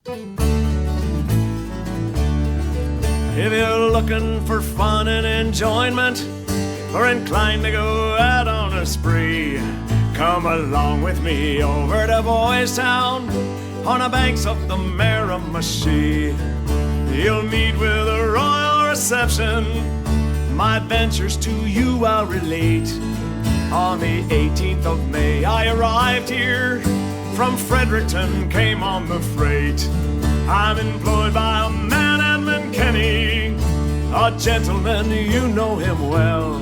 If you're looking for fun and enjoyment, or inclined to go out on a spree, come along with me over to Boiestown on the banks of the Miramichi. You'll meet with a royal reception. My adventures to you I'll relate. On the 18th of May I arrived here. From Fredericton came on the freight. I'm employed by a man at Kenny, a gentleman, you know him well.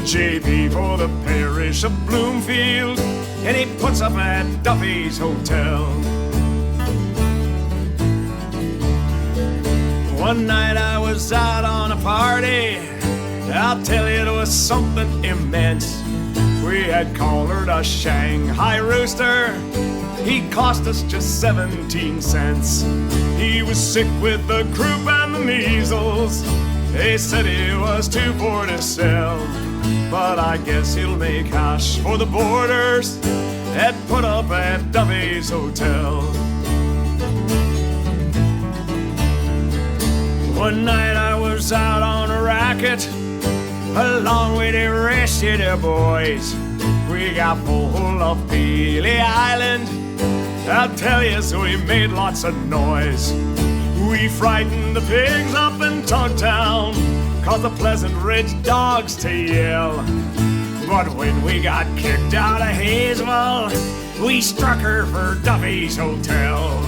JP for the parish of Bloomfield, and he puts up at Duffy's Hotel. One night I was out on a party, I'll tell you it was something immense. We had collared a Shanghai rooster, he cost us just 17 cents. He was sick with the croup and the measles, they said he was too poor to sell. But I guess he'll make hash for the boarders that put up at Duffy's Hotel. One night I was out on a racket, along with the rest of the boys. We got full of Peely Island, I'll tell you, so we made lots of noise. We frightened the pigs up in Tugtown, caused the Pleasant Ridge dogs to yell. But when we got kicked out of Hazel, we struck her for Duffy's Hotel.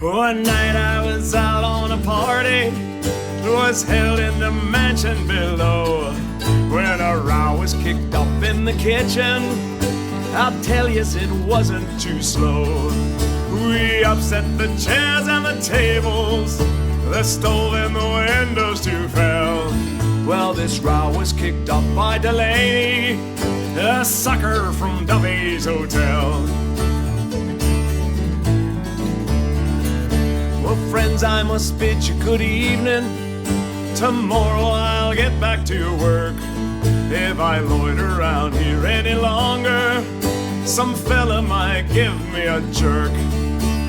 One night I was out on a party, it was held in the mansion below. When a row was kicked up in the kitchen, I'll tell you it wasn't too slow. We upset the chairs and the tables, the stove and the windows too fell. Well, this row was kicked up by Delaney, a sucker from Duffy's Hotel. Well, friends, I must bid you good evening. Tomorrow I'll get back to work. If I loiter around here any longer, some fella might give me a jerk.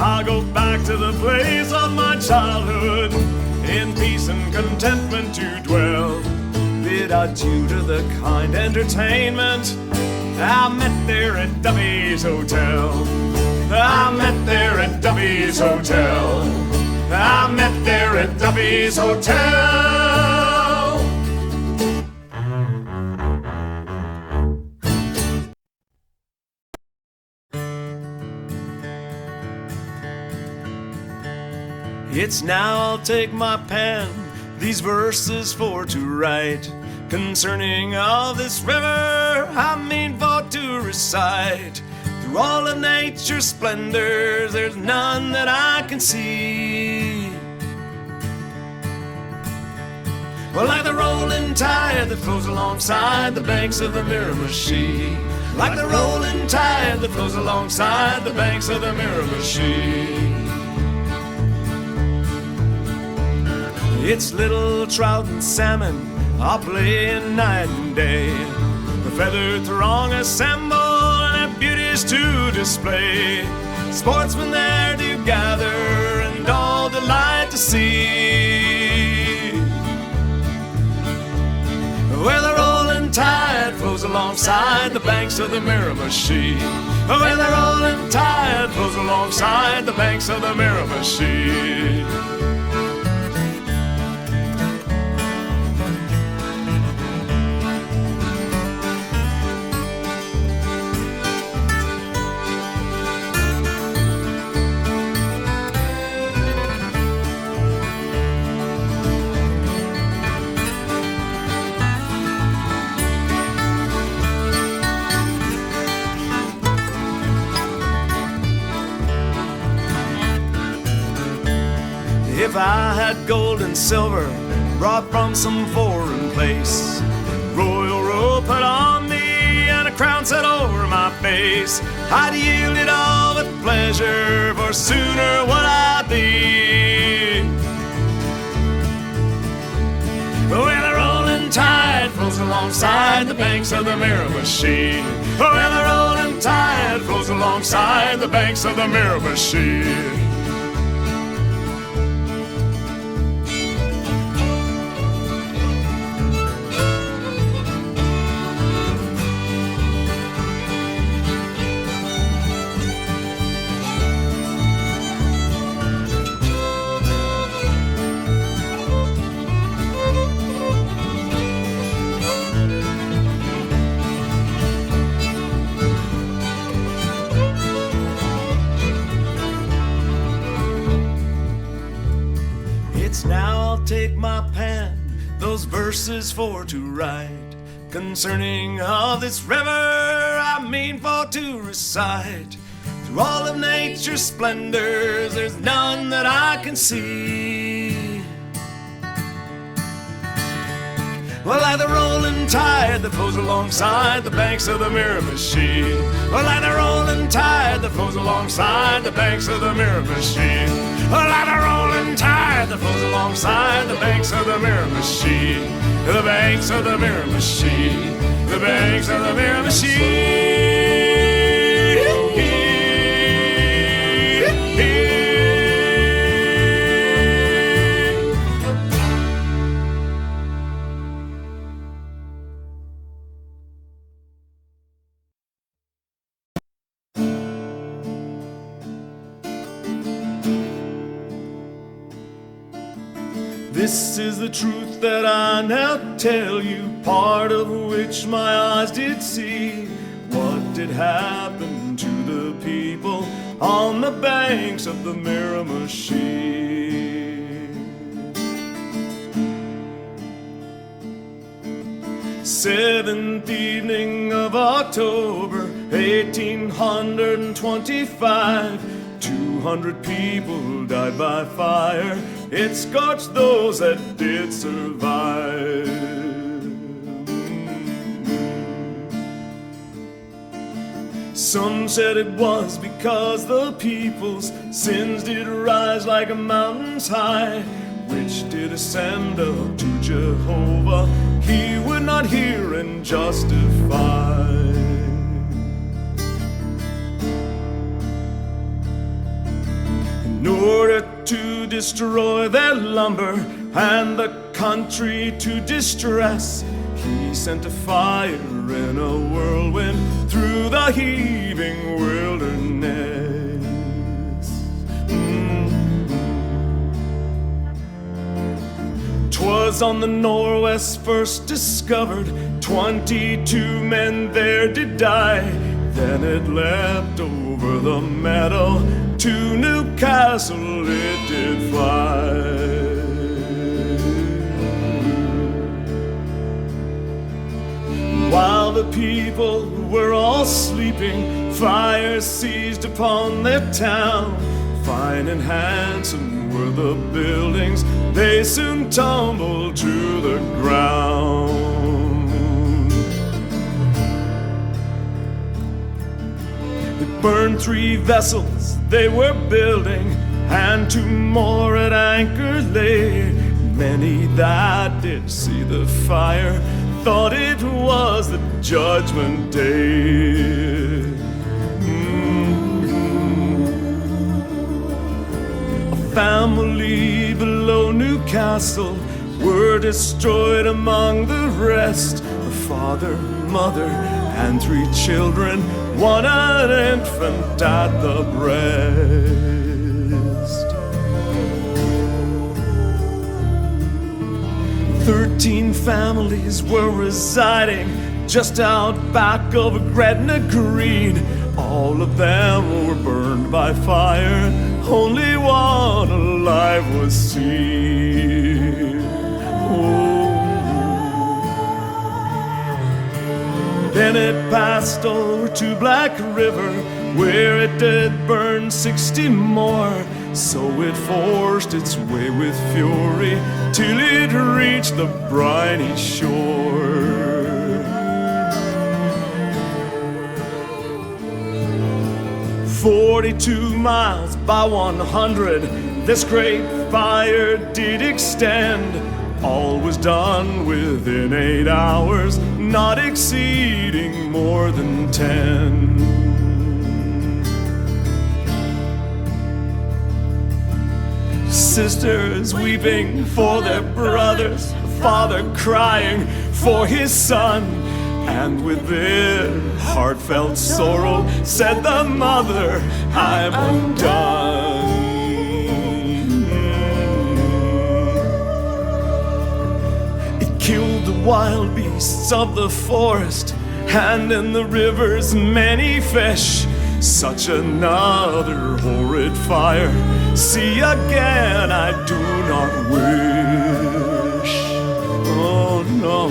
I'll go back to the place of my childhood, in peace and contentment to dwell. Bid adieu to the kind entertainment I met there at Duffy's Hotel. I met there at Duffy's Hotel. I met there at Duffy's Hotel. It's now I'll take my pen, these verses for to write, concerning all this river I mean for to recite. Through all of nature's splendors, there's none that I can see. Well, like the rolling tide that flows alongside the banks of the Miramichi. Like the rolling tide that flows alongside the banks of the Miramichi. It's little trout and salmon all playing night and day. The feathered throng assemble and their beauties to display. Sportsmen there do gather and all delight to see. Where the rolling tide flows alongside the banks of the Miramichi. Where the rolling tide flows alongside the banks of the Miramichi. If I had gold and silver brought from some foreign place, royal robe put on me and a crown set over my face, I'd yield it all with pleasure, for sooner would I be. Where the rolling tide flows alongside the banks of the Miramichi, where the rolling tide flows alongside the banks of the Miramichi. Now I'll take my pen, those verses for to write, concerning of this river I mean for to recite. Through all of nature's splendors there's none that I can see. Well, like the rolling tide that flows alongside the banks of the Miramichi, well, like the rolling tide that flows alongside the banks of the Miramichi, well, like the rolling tide that flows alongside the banks of the Miramichi, the banks of the Miramichi, the banks of the Miramichi. This is the truth that I now tell you, part of which my eyes did see. What did happen to the people on the banks of the Miramichi? Seventh evening of October, 1825, 200 people died by fire. It scorched those that did survive. Some said it was because the people's sins did rise like a mountains high, which did ascend up to Jehovah. He would not hear and justify. In order to destroy their lumber and the country to distress, he sent a fire in a whirlwind through the heaving wilderness. 'Twas on the Norwest first discovered, 22 men there did die. Then it leapt over the meadow, to Newcastle it did fly. While the people were all sleeping, fire seized upon their town. Fine and handsome were the buildings, they soon tumbled to the ground. Burned 3 vessels they were building, and 2 more at anchor lay. Many that did see the fire thought it was the judgment day. A family below Newcastle were destroyed among the rest. A father, mother, and 3 children, one an infant at the breast. 13 families were residing just out back of Gretna Green. All of them were burned by fire, only one alive was seen. Then it passed over to Black River, where it did burn 60 more. So it forced its way with fury till it reached the briny shore. 42 miles by 100, this great fire did extend. All was done within 8 hours, not exceeding more than 10. Sisters weeping for their brothers, father crying for his son, and with their heartfelt sorrow said the mother, I'm undone. It killed the wild beasts of the forest, and in the rivers many fish. Such another horrid fire, see again I do not wish. Oh no.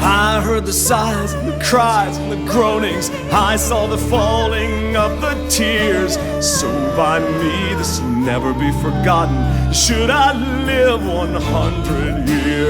I heard the sighs and the cries and the groanings, I saw the falling of the tears. So by me this will never be forgotten, should I live 100 years.